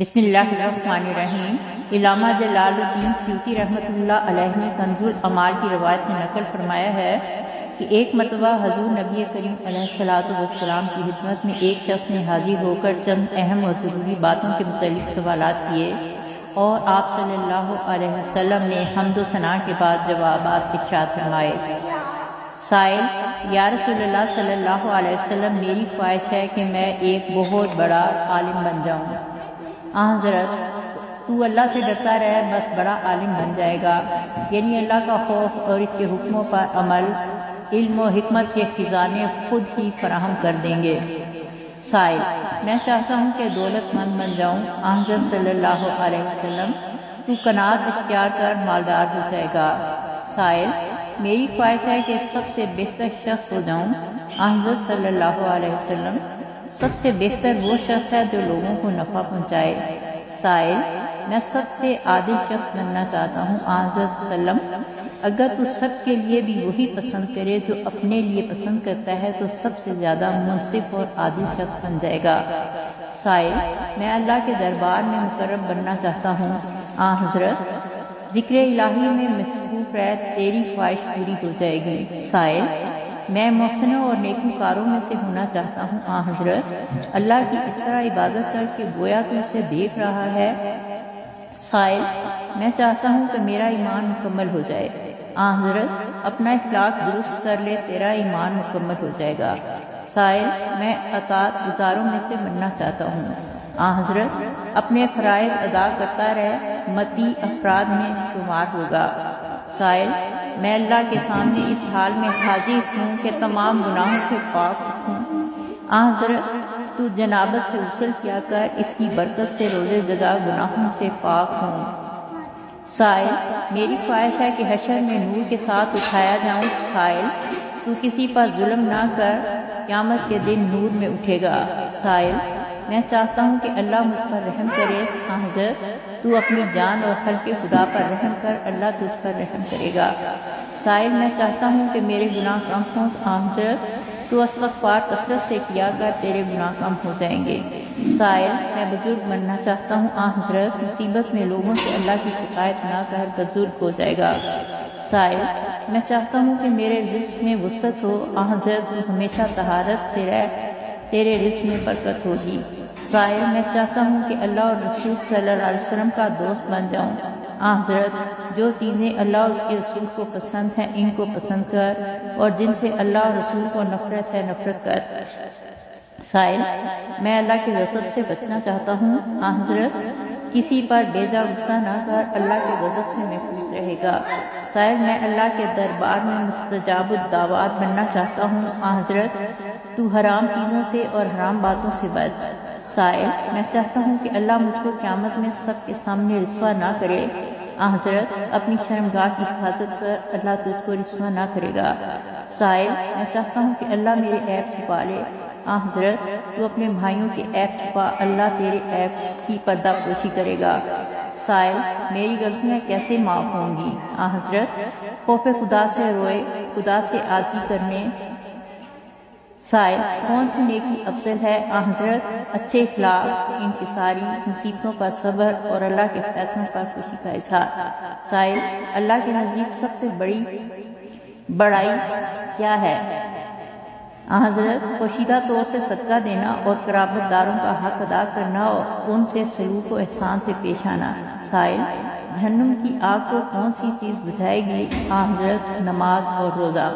بسم اللہ الرحمن الرحیم۔ علامہ جلال الدین سیوطی رحمۃ اللہ علیہ نے کنز العمال کی روایت سے نقل فرمایا ہے کہ ایک مرتبہ حضور نبی کریم علیہ الصلوۃ والسلام کی خدمت میں ایک شخص نے حاضر ہو کر چند اہم اور ضروری باتوں کے متعلق سوالات کیے اور آپ صلی اللہ علیہ وسلم نے حمد و ثنا کے بعد جوابات ارشاد فرمائے۔ سائل: یا رسول اللہ صلی اللہ علیہ وسلم، میری خواہش ہے کہ میں ایک بہت بڑا عالم بن جاؤں۔ حضرت: تو اللہ سے ڈرتا رہے، بس بڑا عالم بن جائے گا، یعنی اللہ کا خوف اور اس کے حکموں پر عمل علم و حکمت کے خزانے خود ہی فراہم کر دیں گے۔ سائل: میں چاہتا ہوں کہ دولت مند بن جاؤں۔ حضرت صلی اللہ علیہ وسلم: تو قناعت اختیار کر مالدار ہو جائے گا۔ سائل: میری خواہش ہے کہ سب سے بہتر شخص ہو جاؤں۔ حضرت صلی اللہ علیہ وسلم: سب سے بہتر وہ شخص ہے جو لوگوں کو نفع پہنچائے۔ سائل: میں سب سے عادل شخص بننا چاہتا ہوں۔ حضرت صلی اللہ علیہ وسلم: اگر تو سب کے لیے بھی وہی پسند کرے جو اپنے لیے پسند کرتا ہے تو سب سے زیادہ منصف اور عادل شخص بن جائے گا۔ سائل: میں اللہ کے دربار میں مقرب بننا چاہتا ہوں۔ حضرت: ذکر الہی میں مصروف رہ، تیری خواہش پوری ہو جائے گی۔ سائل: میں محسنوں اور نیکوکاروں میں سے ہونا چاہتا ہوں۔ حضرت: اللہ کی اس طرح عبادت کر کے گویا تو اسے دیکھ رہا ہے۔ سائل: میں چاہتا ہوں کہ میرا ایمان مکمل ہو جائے۔ حضرت: اپنا اخلاق درست کر لے، تیرا ایمان مکمل ہو جائے گا۔ سائل: میں اطاعت گزاروں میں سے بننا چاہتا ہوں۔ حضرت: اپنے فرائض ادا کرتا رہے، متی افراد میں شمار ہوگا۔ سائل: میں اللہ کے سامنے اس حال میں حاضر ہوں کہ تمام گناہوں سے پاک ہوں۔ حضرت: تو جنابت سے غسل کیا کر، اس کی برکت سے روز جزا گناہوں سے پاک ہوں۔ سائل: میری خواہش ہے کہ حشر میں نور کے ساتھ اٹھایا جاؤں۔ سائل: تو کسی پر ظلم نہ کر، قیامت کے دن نور میں اٹھے گا۔ سائل: میں چاہتا ہوں کہ اللہ مجھ پر رحم کرے۔ حضرت: تو اپنی جان اور خلق خدا پر رحم کر، اللہ تجھ پر رحم کرے گا۔ سائل: میں چاہتا ہوں کہ میرے گناہ کم ہوں۔ حضرت: تو استغفار کثرت سے کیا کر، تیرے گناہ کم ہو جائیں گے۔ سائل: میں بزرگ بننا چاہتا ہوں۔ حضرت: مصیبت میں لوگوں سے اللہ کی شکایت نہ کر، بزرگ ہو جائے گا۔ سائل: میں چاہتا ہوں کہ میرے رزق میں وسعت ہو۔ حضرت: تو ہمیشہ طہارت سے رہ، تیرے رزق میں برکت ہوگی۔ سائل: میں چاہتا ہوں کہ اللہ اور رسول صلی اللہ علیہ وسلم کا دوست بن جاؤں۔ حضرت: جو چیزیں اللہ اور اس کے رسول کو پسند ہیں ان کو پسند کر، اور جن سے اللہ اور رسول کو نفرت ہے نفرت کر۔ سائل: میں اللہ کے غضب سے بچنا چاہتا ہوں۔ حضرت: کسی پر بے جا غصہ نہ کر، اللہ کے غضب سے محفوظ رہے گا۔ سائل: میں اللہ کے دربار میں مستجاب الدعوات بننا چاہتا ہوں۔ حضرت: تو حرام چیزوں سے اور حرام باتوں سے بچ۔ سائل: میں چاہتا ہوں کہ اللہ مجھ کو قیامت میں سب کے سامنے رسوا نہ کرے۔ حضرت: اپنی شرمگاہ کی حفاظت کر، اللہ تجھ کو رسوا نہ کرے گا۔ سائل: میں چاہتا ہوں کہ اللہ میرے عیب چھپا لے۔ حضرت: تو اپنے بھائیوں کے عیب چھپا، اللہ تیرے عیب کی پردہ پوشی کرے گا۔ سائل: میری غلطیاں کیسے معاف ہوں گی؟ حضرت: خوف خدا سے روئے، خدا سے عاجزی کرنے۔ سائل: کون سی نیکی افضل ہے؟ حضرت: اچھے اخلاق، انکساری، مصیبتوں پر صبر اور اللہ کے فیصلوں پر خوشی کا اظہار۔ سائل: اللہ کے نزدیک سب سے بڑی بڑائی کیا ہے؟ حضرت: پوشیدہ طور سے صدقہ دینا اور قرابت داروں کا حق ادا کرنا اور ان سے سلوک و احسان سے پیش آنا۔ سائل: جہنم کی آگ کو کون سی چیز بجھائے گی؟ حضرت: نماز اور روزہ۔